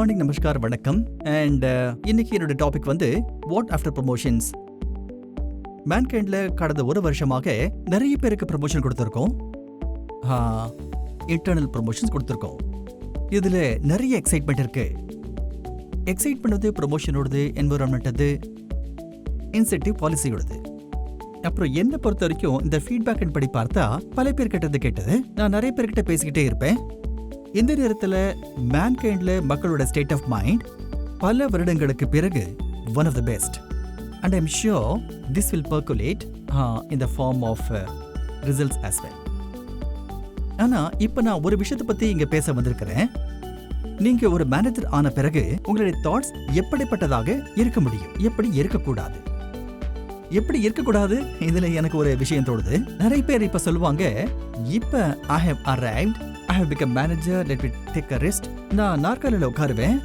Morning, நமஸ்கார், வணக்கம். And இன்னைக்கு என்னோட டாபிக் வந்து வாட் ஆஃப்டர் ப்ரமோஷன்ஸ். மேன்கைண்ட்ல கடந்த ஒரு வருஷமாக நிறைய பேருக்கு ப்ரமோஷன் கொடுத்துருக்கோம். இன்டர்னல் ப்ரமோஷன்ஸ் கொடுத்துருக்கோம். இதுல நிறைய எக்ஸைட்மெண்ட் இருக்கு. எக்ஸைட் பண்ணது ப்ரமோஷனோடது, என்விரான்மெண்ட், இன்சென்டிவ் பாலிசியோடது. அப்புறம் என்ன பொறுத்த வரைக்கும் இந்த ஃபீட்பேக் படி பார்த்தா பல பேர் கேட்டது நான் நிறைய பேர்கிட்ட பேசிக்கிட்டே இருப்பேன். இந்த நேரத்தில் மேன்கைண்ட்ல மக்களோட ஸ்டேட் ஆஃப் மைண்ட் பல வருடங்களுக்கு பிறகு one of the best. And I'm sure this will percolate in the form of results as well. ஆனால் இப்போ நான் ஒரு விஷயத்தை பற்றி இங்கே பேச வந்திருக்கிறேன். நீங்கள் ஒரு மேனேஜர் ஆன பிறகு உங்களுடைய தாட்ஸ் எப்படிப்பட்டதாக இருக்க முடியும், எப்படி இருக்கக்கூடாது. எப்படி இருக்கக்கூடாது, இதுல எனக்கு ஒரு விஷயம் தோணுது. நிறைய பேர் இப்ப சொல்லுவாங்க, இப்ப I have arrived, I have become manager, let me take a rest. நான் நாற்காலில உட்காருவேன்,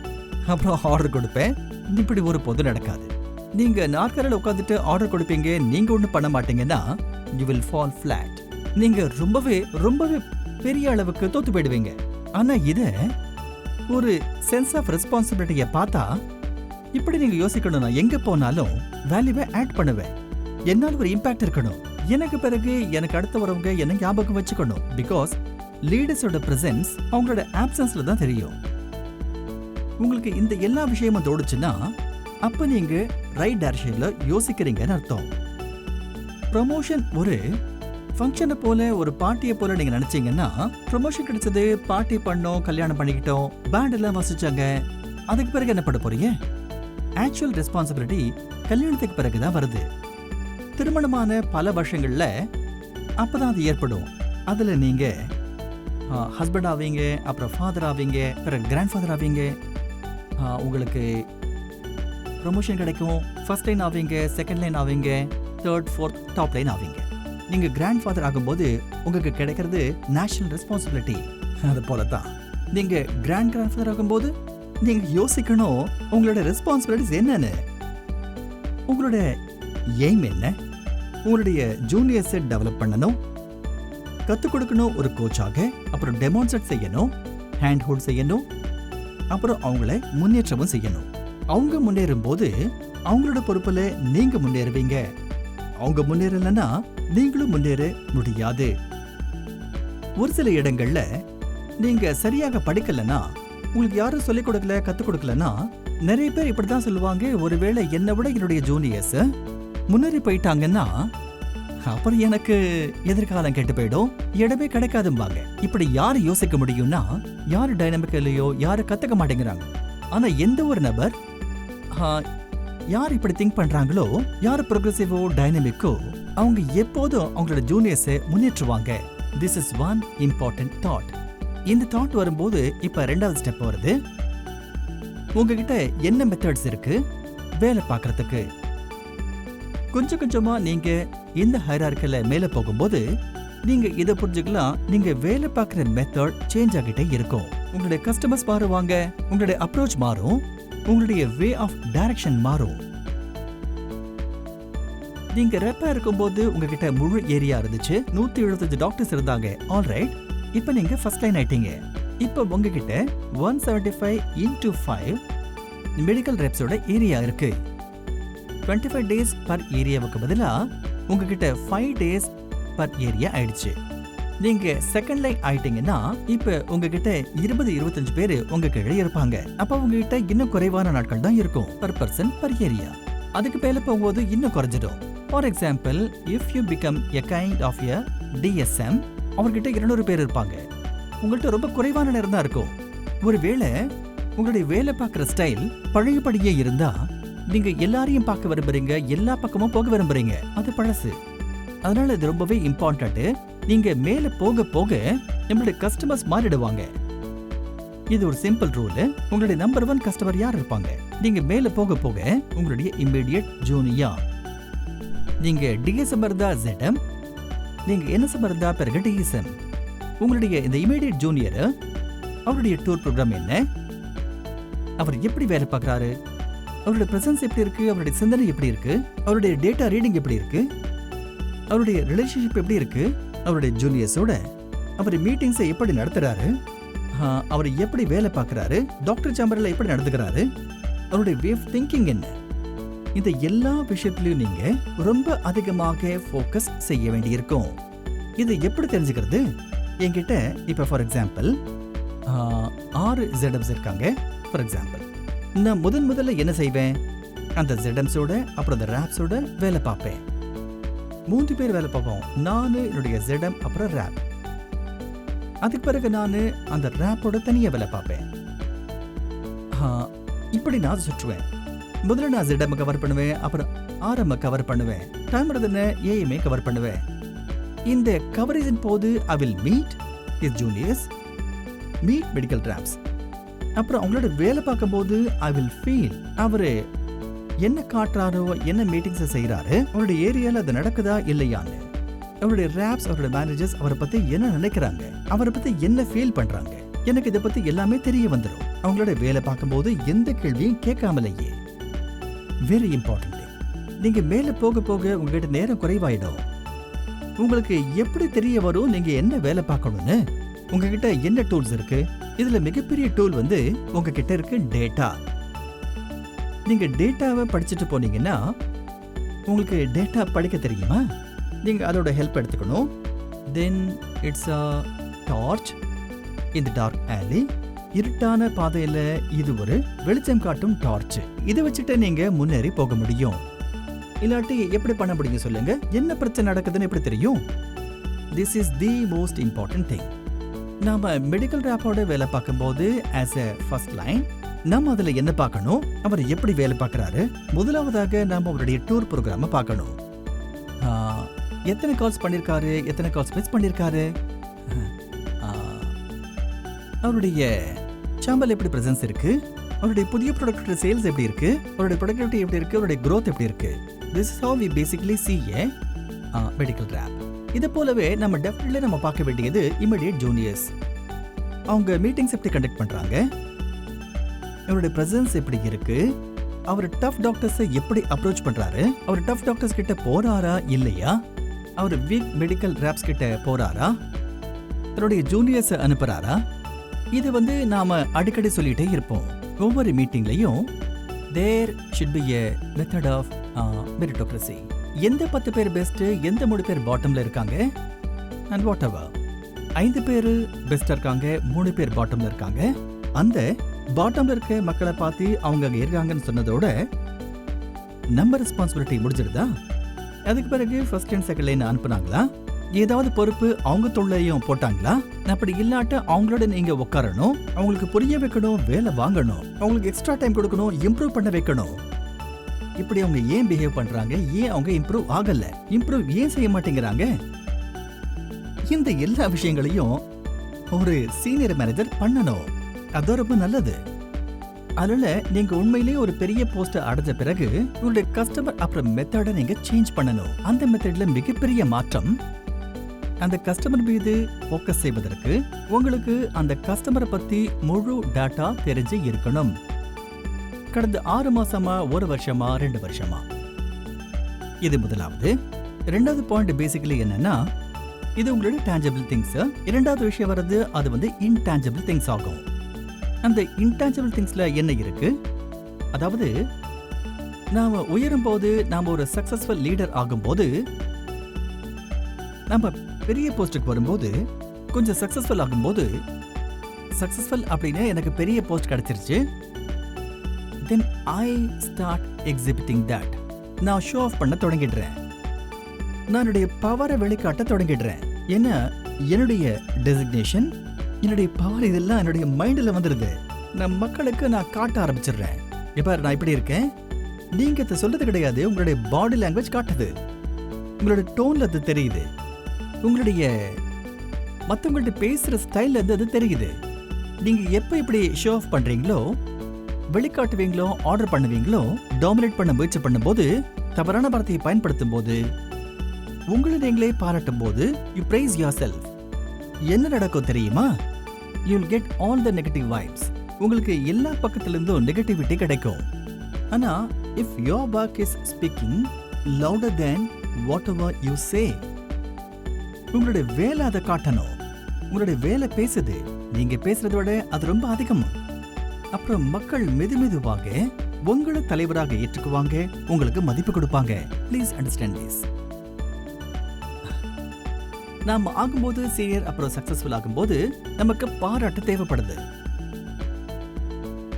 அப்புறம் ஆர்டர் கொடுப்பேன். இப்படி ஒரு பொது நடக்காது. நீங்க நாற்காலில உட்காந்துட்டு ஆர்டர் கொடுப்பீங்க, நீங்க ஒன்றும் பண்ண மாட்டீங்கன்னா யூ வில் ஃபால் ஃபிளாட். நீங்க ரொம்பவே பெரிய அளவுக்கு தோத்து போயிடுவீங்க. ஆனா இத ஒரு சென்ஸ் ஆஃப் ரெஸ்பான்சிபிலிட்டியை பார்த்தா இப்படி நீங்க யோசிக்கணும். நான் எங்க போனாலும் வேல்யூவை ஆட் பண்ணுவேன், என்னால ஒரு இம்பாக்ட் இருக்கணும், எனக்கு பிறகு எனக்கு அடுத்து வரவங்க என்ன ஞாபகம் வச்சுக்கணும். பிகாஸ் லீடர்ஸோட பிரசன்ஸ் அவங்களோட ஆப்சன்ஸ்ல தான் தெரியும். உங்களுக்கு இந்த எல்லா விஷயமும் தோடுச்சுன்னா அப்ப நீங்க ரைட் டைரக்ஷன்ல யோசிக்கிறீங்கன்னு அர்த்தம். ப்ரமோஷன் ஒரு ஃபங்க்ஷனை போல, ஒரு பார்ட்டியை போல நீங்க நினைச்சீங்கன்னா, ப்ரமோஷன் கிடைச்சது, பார்ட்டி பண்ணோம், கல்யாணம் பண்ணிக்கிட்டோம், பேண்ட் எல்லாம் வாசிச்சாங்க, அதுக்கு பிறகு என்ன பண்ண போறீங்க? ஆக்சுவல் ரெஸ்பான்சிபிலிட்டி கல்யாணத்துக்கு பிறகுதான் வருது. திருமணமான பல வருஷங்கள்ல அப்பதான் அது ஏற்படும். அதுல நீங்க ஹஸ்பண்ட் ஆவீங்க, அப்புறம் ஃபாதர் ஆவீங்க, பிறகு கிராண்ட் ஃபாதர் ஆவீங்க, உங்களுக்கு ப்ரமோஷன் கிடைக்கும். ஃபர்ஸ்ட் லைன் ஆவீங்க, செகண்ட் லைன் ஆவீங்க, தேர்ட், ஃபோர்த், டாப் லைன் ஆவீங்க. நீங்க கிராண்ட் ஃபாதர் ஆகும்போது உங்களுக்கு கிடைக்கிறது நேஷனல் ரெஸ்பான்சிபிலிட்டி. அது போலதான் நீங்க கிராண்ட் ஃபாதர் ஆகும்போது நீங்க யோசிக்கணும், உங்களோட ரெஸ்பான்சிபிலிட்டிஸ் என்னன்னு, உங்களோட எய்ம் என்ன, உங்களுடைய ஜூனியர்ஸை டெவலப் பண்ணணும், கற்றுக் கொடுக்கணும் ஒரு கோச்சாக, அப்புறம் டெமான்ஸ்ட்ரேட் செய்யணும், ஹேண்ட் ஹோல்ட் செய்யணும், அப்புறம் அவங்கள முன்னேற்றமும் செய்யணும். அவங்க முன்னேறும் போது அவங்களோட பொறுப்புல நீங்க முன்னேறுவீங்க. அவங்க முன்னேறலன்னா நீங்களும் முன்னேற முடியாது. ஒரு சில இடங்கள்ல நீங்க சரியாக படிக்கலன்னா, உங்களுக்கு யாரும் சொல்லிக் கொடுக்கல, கத்துக் கொடுக்கலன்னா, நிறைய பேர் இப்படிதான் சொல்லுவாங்க, ஒருவேளை என்னை விட என்னுடைய ஜூனியர்ஸ் முன்னேறி போயிட்டாங்கன்னா அப்புறம் எனக்கு எதிர்காலம் கெட்டு போயிடும், இடமே கிடைக்காதும்பாங்க. இப்படி யாரு யோசிக்க முடியும்னா, யாரு டைனமிக் இல்லையோ, யாரு கத்துக்க மாட்டேங்கிறாங்க. ஆனா எந்த ஒரு நபர் யார் இப்படி திங்க் பண்றாங்களோ, யாரு ப்ரோக்ரெசிவோ டைனமிக்கோ, அவங்க எப்போதும் அவங்களோட ஜூனியர்ஸை முன்னேற்றுவாங்க. This is one important thought. இந்த தாட் வரும்போது இப்ப ரெண்டாவது ஸ்டெப் வருது. உங்ககிட்ட என்ன மெத்தட்ஸ் இருக்கு வேலை பார்க்கறதுக்கு? கொஞ்சம் கொஞ்சமா நீங்க இந்த ஹைரார்க்கில மேல போகும்போது நீங்க இதை புரிஞ்சுக்கலாம். நீங்க வேலை பார்க்குற மெத்தட் சேஞ்ச் ஆகிட்டே இருக்கும். உங்களுடைய கஸ்டமர்ஸ் மாறுவாங்க, உங்களுடைய அப்ரோச் மாறும், உங்களுடைய வே ஆஃப் டைரக்ஷன் மாறும். நீங்க ரெப்பா இருக்கும்போது உங்ககிட்ட முழு ஏரியா இருந்துச்சு, 175 டாக்டர்ஸ் இருந்தாங்க. ஆல்ரைட், இப்ப நீங்க ஃபர்ஸ்ட் லைன் ஆயிட்டீங்க. இப்ப உங்ககிட்ட 175 into 5 மெடிக்கல் ரெப்ஸோட ஏரியா இருக்கு. 25 days பர் ஏரியாவுக்கு பதிலா உங்ககிட்ட 5 days பர் ஏரியா ஆயிடுச்சு. நீங்க செகண்ட் லைன் ஆயிட்டீங்கன்னா இப்ப உங்ககிட்ட 20-25 பேர் உங்க கீழே இருப்பாங்க. அப்ப உங்ககிட்ட இன்னும் குறைவான நாட்கள் தான் இருக்கும் பர் பர்சன் பர் ஏரியா. அதுக்கு மேல போகும்போது இன்னும் குறைஞ்சிடும். For example, if you become a kind of a DSM, அவர்கிட்ட 200 பேர் இருப்பாங்க. உங்கள்கிட்ட ரொம்ப குறைவான நேரம் தான் இருக்கும். ஒருவேளை உங்களுடைய வேலை பார்க்குற ஸ்டைல் பழையபடியே இருந்தா நீங்க எல்லாரையும் பார்க்க விரும்புறீங்க, எல்லா பக்கமும் போக விரும்புறீங்க, அது பழசு. அதனால இது ரொம்பவே இம்பார்ட்டன்ட். நீங்க மேல போக போக நம்மளுடைய கஸ்டமர்ஸ் மாறிடுவாங்க. இது ஒரு சிம்பிள் ரூல். உங்களுடைய நம்பர் 1 கஸ்டமர் யார் இருப்பாங்க? நீங்க மேல போக போக உங்களுடைய இம்மீடியட் ஜூனியர். நீங்க டிஎஸ்எம் இருந்தா ZM, நீங்க NSM இருந்தா பிறகு டிஎஸ்எம். உங்களுடைய இந்த இமீடியட் ஜூனியர், அவருடைய டூர் ப்ரோக்ராம் என்ன, அவர் எப்படி வேலை பார்க்குறாரு, அவருடைய பிரசன்ஸ் எப்படி இருக்கு, அவருடைய சிந்தனை எப்படி இருக்கு, அவருடைய டேட்டா ரீடிங் எப்படி இருக்கு, அவருடைய ரிலேஷன்ஷிப் எப்படி இருக்கு, அவருடைய ஜூனியர்ஸோட அவர் மீட்டிங்ஸை எப்படி நடத்துறாரு, அவர் எப்படி வேலை பார்க்கறாரு, டாக்டர் சேம்பர்ல எப்படி நடந்துக்கிறாரு, அவருடைய வே ஆஃப் திங்கிங் என்ன, இந்த எல்லா விஷயத்திலையும் நீங்க ரொம்ப அதிகமாக ஃபோக்கஸ் செய்ய வேண்டியிருக்கும். இதை எப்படி தெரிஞ்சுக்கிறது? என்கிட்ட இப்ப ஃபார் எக்ஸாம்பிள் 6 ZMs இருக்காங்க. ஃபார் எக்ஸாம்பிள் நான் முதல்ல என்ன செய்வேன், அந்த ZMஸோட அப்புறம் அந்த ராப்ஸோட வேலை பார்ப்பேன். 3 பேர் வேலை பார்ப்போம். நான், என்னுடைய ZM அப்புறம் ராப். அதுக்கு பிறகு நான் அந்த ராப்போட தனியா வேலை பார்ப்பேன். இப்படி நான் சுற்றுவேன். முதல்ல நான் ZM கவர் பண்ணுவேன், அப்புறம் RM கவர் பண்ணுவேன், டைம் எடுத்துன்னு AM கவர் பண்ணுவேன். இந்த கவரேஜின் போது I will meet his juniors, meet medical raps. அப்புறம் அவங்களோட வேலை பார்க்கும்போது I will feel அவரு என்ன காட்டுறாரோ, என்ன மீட்டிங்ஸ் செய்யறாரு, அவருடைய ஏரியால அது நடக்குதா இல்லையான்னு, அவருடைய ராப்ஸ், அவருடைய மேனேஜர்ஸ் அவரை பத்தி என்ன நினைக்கிறாங்க, அவரை பத்தி என்ன ஃபீல் பண்றாங்க, எனக்கு இதை பத்தி எல்லாமே தெரிய வந்துடும். அவங்களோட வேலை பார்க்கும்போது எந்த கேள்வியும் கேட்காமலேயே. Very important. நீங்க மேல போக போக உங்ககிட்ட நேரம் குறைவாயிடும். உங்களுக்கு எப்படி தெரிய வரும் நீங்க என்ன வேலை பார்க்கணும்னு? உங்ககிட்ட என்ன டூல்ஸ் இருக்கு? இதுல மிகப்பெரிய டூல் உங்ககிட்ட இருக்கு டேட்டா. நீங்க டேட்டாவை படிச்சுட்டு போனீங்கன்னா உங்களுக்கு டேட்டா படிக்க தெரியுமா? நீங்க அதோட ஹெல்ப் எடுத்துக்கணும். Then it's a torch in the dark alley. இருட்டான பாதையில இது ஒரு வெளிச்சம் காட்டும் டார்ச். இதை வச்சுட்டு நீங்க முன்னேறி போக முடியும். இல்லாட்டி எப்படி பண்ண முடியும் சொல்லுங்க? என்ன பிரச்சனை நடக்குதுன்னு எப்படி தெரியும்? This is the most important thing. நாம மெடிக்கல் ராப்போட வேலை பார்க்கும்போது ஆஸ் எ ஃபர்ஸ்ட் லைன் நம்ம அதுல என்ன பார்க்கணும், அவர் எப்படி வேலை பார்க்கறாரு. முதலாவதாக நாம அவருடைய டூர் ப்ரோக்ராம பார்க்கணும். எத்தனை கால்ஸ் பண்ணிருக்காரு, எத்தனை கால்ஸ் மிஸ் பண்ணிருக்காரு, அவருடைய சாம்பல் எப்படி பிரசன்ஸ் இருக்கு, அவருடைய புதிய ப்ராடக்ட் சேல்ஸ் எப்படி இருக்கு, அவருடைய ப்ரொடக்டிவிட்டி எப்படி இருக்கு, அவருடைய growth எப்படி இருக்கு. This is how we basically see a medical rap. இது போலவே நம்ம டெஃபினெட்லி நம்ம பார்க்க வேண்டியது இமிடியேட் ஜூனியர்ஸ். அவங்க மீட்டிங்ஸ் எப்படி கண்டக்ட் பண்றாங்க, அவருடைய பிரசன்ஸ் எப்படி இருக்கு, அவர் டஃப் டாக்டர்ஸை எப்படி அப்ரோச் பண்றாரு, அவர் டஃப் டாக்டர்ஸ் கிட்ட போறாரா இல்லையா, அவர் வீக் மெடிக்கல் ராப்ஸ் கிட்ட போறாரா, தன்னுடைய ஜூனியர்ஸ் அனுப்புறாரா. இது நாம அடிக்கடி சொல்லிட்டே இருப்போம். ஒவ்வொரு மீட்டிங்லையும் there should be a method of meritocracy. எந்த 10 பேர் பெஸ்ட், எந்த 3 பேர் பாட்டம்ல இருக்காங்க, அண்ட் வாட் எவர் 5 பேர் பெஸ்டா இருக்காங்க, 3 பேர் பாட்டம்ல இருக்காங்க. அந்த பாட்டம்ல இருக்க மக்களை பார்த்து அவங்க அங்க இருக்காங்கன்னு சொன்னதோட நம்ம ரெஸ்பான்சிபிலிட்டி முடிஞ்சிருதா? அதுக்கு பிறகு ஃபர்ஸ்ட் அண்ட் செகண்ட் லைன் அனுப்புனாங்களா, ஏதாவது பொறுப்பு அவங்க தொழிலையும் போட்டாங்களா? அப்படி இல்லாட்ட அவங்களோட நீங்க உட்காரணும், அவங்களுக்கு புரிய வைக்கணும், வேலை வாங்கணும், அவங்களுக்கு எக்ஸ்ட்ரா டைம் கொடுக்கணும், இம்ப்ரூவ் பண்ண வைக்கணும். இப்படி அவங்க ஏன் பிஹேவ் பண்றாங்க, ஏன் அவங்க இம்ப்ரூவ் ஆகல, இம்ப்ரூவ் ஏன் செய்ய மாட்டேங்கிறாங்க, இந்த எல்லா விஷயங்களையும் ஒரு சீனியர் மேனேஜர் பண்ணணும். அது ரொம்ப நல்லது. அதனால நீங்க உண்மையிலேயே ஒரு பெரிய போஸ்ட் அடைஞ்ச பிறகு உங்களுடைய கஸ்டமர் அப்புறம் மெத்தட நீங்க சேஞ்ச் பண்ணணும். அந்த மெத்தட்ல மிகப்பெரிய மாற்றம். அந்த கஸ்டமர் மீது ஃபோக்கஸ் செய்வதற்கு உங்களுக்கு அந்த கஸ்டமரை பத்தி முழு டேட்டா தெரிஞ்சு இருக்கணும். கடந்த 6 மாசமா, 1 வருஷமா, 2 வருஷமா. இது முதலாவது. இரண்டாவது பாயிண்ட் பேசிக்கலி என்னன்னா, இது உங்களுடைய டேஞ்சபிள் திங்ஸ். இரண்டாவது விஷயம் வர்றது அது இன்டேஞ்சபிள் திங்ஸ் ஆகும். அந்த இன்டேஞ்சபிள் திங்ஸ்ல என்ன இருக்கு? அதாவது நாம உயரும் போது, நாம ஒரு சக்சஸ்ஃபுல் லீடர் ஆகும்போது, நம்ம பெரிய போஸ்டுக்கு வரும்போது, கொஞ்சம் சக்சஸ்ஃபுல் ஆகும்போது, சக்சஸ்ஃபுல் அப்படின்னு எனக்கு பெரிய போஸ்ட் கிடைச்சிருச்சு, then I start exhibiting that. நான் ஷோ ஆஃப் பண்ண தொடங்கிடுறேன். நான் என்னுடைய பவரை வெளிக்காட்ட தொடங்கிடுறேன். ஏன்னா என்னுடைய டெசிக்னேஷன், என்னுடைய பவர் இதெல்லாம் என்னுடைய மைண்டில் வந்துடுது. நான் மக்களுக்கு நான் காட்ட ஆரம்பிச்சிடுறேன். இப்போ நான் இப்படி இருக்கேன், நீங்க இதை சொல்றது கிடையாது, உங்களுடைய பாடி லாங்குவேஜ் காட்டுது, உங்களுடைய டோன்ல அது தெரியுது, உங்களுடைய மற்றவங்கள்ட்ட பேசுற ஸ்டைல் அது தெரியுது. நீங்க எப்போ இப்படி ஷோ ஆஃப் பண்றீங்களோ, வெளிக்காட்டுவீங்களோ, ஆர்டர் பண்ணுவீங்களோ, டாமினேட் பண்ண முயற்சி பண்ணும்போது, தவறான வார்த்தையை பயன்படுத்தும் போது, உங்களை நீங்களே பாராட்டும் போது, யூ பிரைஸ் யுவர் செல்ஃப், என்ன நடக்கும் தெரியுமா? You will get all the negative vibes. உங்களுக்கு எல்லா பக்கத்திலிருந்தும் நெகட்டிவிட்டி கிடைக்கும். ஆனா if your work is speaking louder then whatever you say, உங்களுடைய வேலை அதை காட்டணும். உங்களுடைய வேலை பேசுது, நீங்க பேசுறத விட அது ரொம்ப அதிகம். அப்புறம் மக்கள் மெதுவாக உங்களை தலைவராக ஏற்றுக்குவாங்க, உங்களுக்கு மதிப்பு கொடுப்பாங்க. Please understand this. நாம ஆகும்போது சீனியர், அப்புறம் சக்சஸ்ஃபுல் ஆகும்போது நமக்கு பாராட்டு தேவைப்படுது.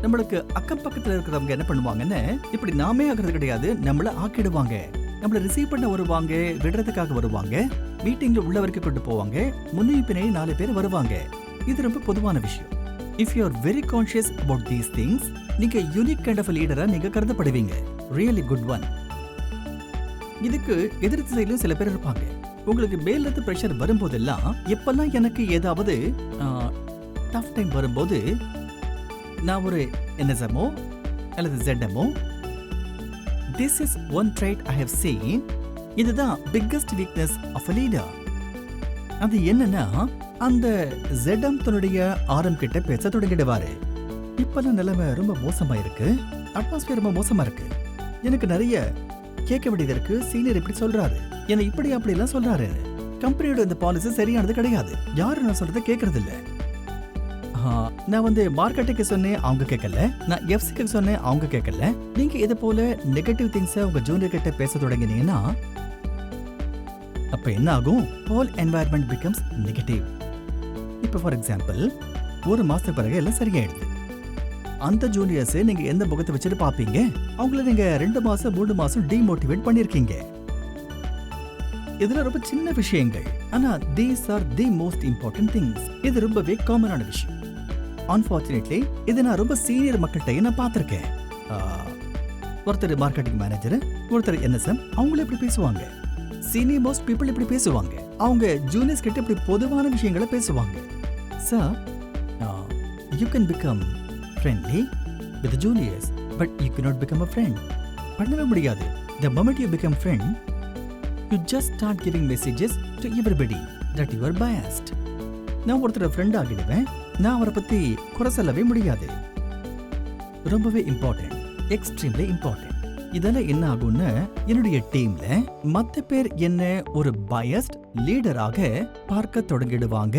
நம்மளுக்கு அக்கம் பக்கத்துல இருக்கிறவங்க என்ன பண்ணுவாங்கன்னு, இப்படி நாமே ஆகிறது கிடையாது, நம்மள ஆக்கிடுவாங்க. நம்மள ரிசீவ் பண்ண வருவாங்க, விடுறதுக்காக வருவாங்க, மீட்டிங்ல உள்ள வரைக்கும் கொண்டு போவாங்க, முன்னையும் பின்னையும் 4 பேர் வருவாங்க. இது ரொம்ப பொதுவான விஷயம். If you are very conscious about these things, நீங்க யூனிக் கைண்ட் ஆஃப் லீடரா நீங்க கருதப்படுவீங்க. Really good one. இதுக்கு எதிர் திசையிலும் சில பேர் இருப்பாங்க. உங்களுக்கு மேல இருந்து பிரஷர் வரும்போதெல்லாம், எப்பெல்லாம் எனக்கு ஏதாவது டஃப் டைம் வரும்போது, நான் ஒரு NSMO அல்லது ZMO, this is one trait I have seen. இதுதான் biggest weakness of a leader. அது என்னன்னா, அந்த ZM தன்னுடைய RM கிட்ட பேச தொடங்கிடுவாரு. இப்பெல்லாம் நிலைமை ரொம்ப மோசமா இருக்கு, அட்மாஸ்பியர் ரொம்ப மோசமா இருக்கு, எனக்கு நிறைய கேட்க வேண்டியது இருக்கு, சீனியர் இப்படி சொல்றாரு, என்ன இப்படி அப்படி எல்லாம் சொல்றாரு, கம்பெனியோட இந்த பாலிசி சரியானது கிடையாது, யாரும் நான் சொல்றதை கேட்கறது இல்ல. நான் மார்க்கெட்டுக்கு சொன்னேன், அவங்க கேட்கல, நான் எஃப்சிக்கு சொன்னேன், அவங்க கேட்கல. நீங்க இது போல நெகட்டிவ் திங்ஸை உங்க ஜூனியர் கிட்ட பேச தொடங்கினீங்கன்னா அப்ப என்ன ஆகும்? Whole environment becomes negative. இப்ப ஃபார் எக்ஸாம்பிள், ஒரு மாசத்துக்கு பிறகு எல்லாம் சரியாயிடுது. அந்த ஜூனியர்ஸ் நீங்க எந்த முகத்தை வச்சுட்டு பாப்பீங்க? அவங்கள நீங்க 2 மாசம் 3 மாசம் டிமோட்டிவேட் பண்ணிருக்கீங்க. இதுல ரொம்ப சின்ன விஷயங்கள், ஆனா these are the most important things. இது ரொம்பவே காமனான விஷயம். அன்பார்ச்சுனேட்லி இது நான் ரொம்ப சீனியர் மக்கள்கிட்ட நான் பார்த்திருக்கேன். ஒருத்தர் மார்க்கெட்டிங் மேனேஜர், ஒருத்தர் NSM, அவங்களே இப்படி பேசுவாங்க. சீனியர் மோஸ்ட் பீப்புள் இப்படி பேசுவாங்க. அவங்க ஜூனியர்ஸ் கிட்ட இப்படி பொதுவான விஷயங்களை பேசுவாங்க. Sir, you can become friendly with the juniors, but you cannot become a friend. பண்ணவே முடியாது. The moment you become friend, you just start giving messages to everybody that you are biased. நான் ஒருத்தர் friend ஆகிடுவேன், நான் அவரை பத்தி குறை சொல்லவே முடியாது. ரொம்பவே இம்பார்ட்டன்ட், எக்ஸ்ட்ரீம்லி இம்பார்ட்டன்ட். இதெல்லாம் என்ன ஆகும்னு, என்னுடைய டீம்ல மத்த பேர் என்ன ஒரு பயஸ்ட் லீடராக பார்க்க தொடங்கிடுவாங்க.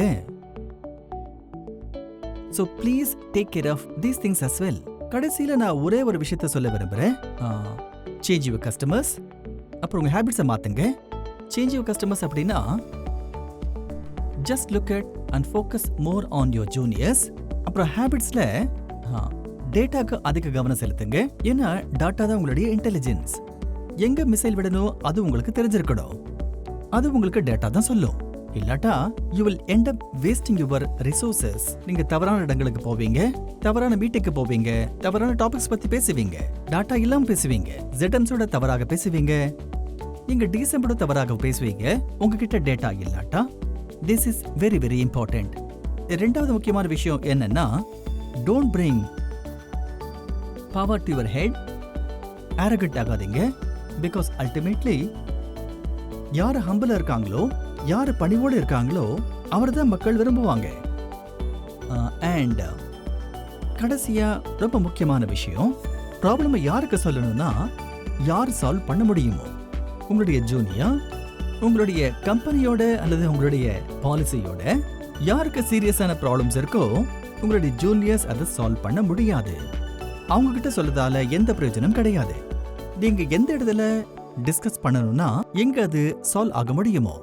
So please take care of these things as well. கடைசியில நான் ஒரே ஒரு விஷயத்தை சொல்ல விரும்புறேன். Change your customers. அப்புறம் உங்க ஹேபிட்ஸை மாத்துங்க. Change your customers அப்படின்னா, just look at and focus more on your juniors. அப்புறம் ஹேபிட்ஸ்ல டேட்டாக்கு அதிக கவனம் செலுத்துங்க. ஏன்னா டாட்டா தான் உங்களுடைய இன்டெலிஜென்ஸ். எங்க மிசைல் விடணும் அது உங்களுக்கு தெரிஞ்சிருக்கணும். அது உங்களுக்கு டேட்டா தான் சொல்லும். இல்லாட்டா you will end up wasting your resources. நீங்க தவறான இடங்களுக்கு போவீங்க, தவறான மீட்டிங்க்கு போவீங்க, தவறான டாபிக்ஸ் பத்தி பேசுவீங்க, டாட்டா இல்லாம பேசுவீங்க, ZMஸோட தவறாக பேசுவீங்க, நீங்க டிசம்பரோட தவறாக பேசுவீங்க, உங்ககிட்ட டேட்டா இல்லாட்டா. This is very very important. இரண்டாவது முக்கியமான விஷயம் என்னன்னா, don't bring power to your head. arrogant ஆகாதீங்க. because ultimately யார் ஹம்பிளா இருக்காங்களோ, யார் பணிவோடு இருக்காங்களோ அவர்தான் மக்கள் விரும்புவாங்க. அண்ட் கடைசியா ரொம்ப முக்கியமான விஷயம், ப்ராப்ளமை யாருக்கு சொல்லணும்னா, யார் சால்வ் பண்ண முடியுமோ, உங்களுடைய ஜூனியர், உங்களுடைய கம்பெனியோட அல்லது உங்களுடைய பாலிசியோட யாருக்கு சீரியஸான ப்ராப்ளம்ஸ் இருக்கோ, உங்களுடைய ஜூனியர்ஸ் அதை சால்வ் பண்ண முடியாது. அவங்க கிட்ட சொல்லதால எந்த பிரயோஜனம் கிடையாது. நீங்க எந்த இடத்துல டிஸ்கஸ் பண்ணணும்னா எங்க அது சால்வ் ஆக முடியுமோ.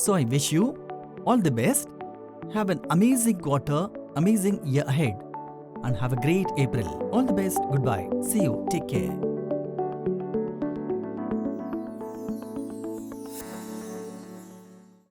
So I wish you all the best. Have an amazing quarter, amazing year ahead, and have a great April. All the best. Goodbye. See you. Take care.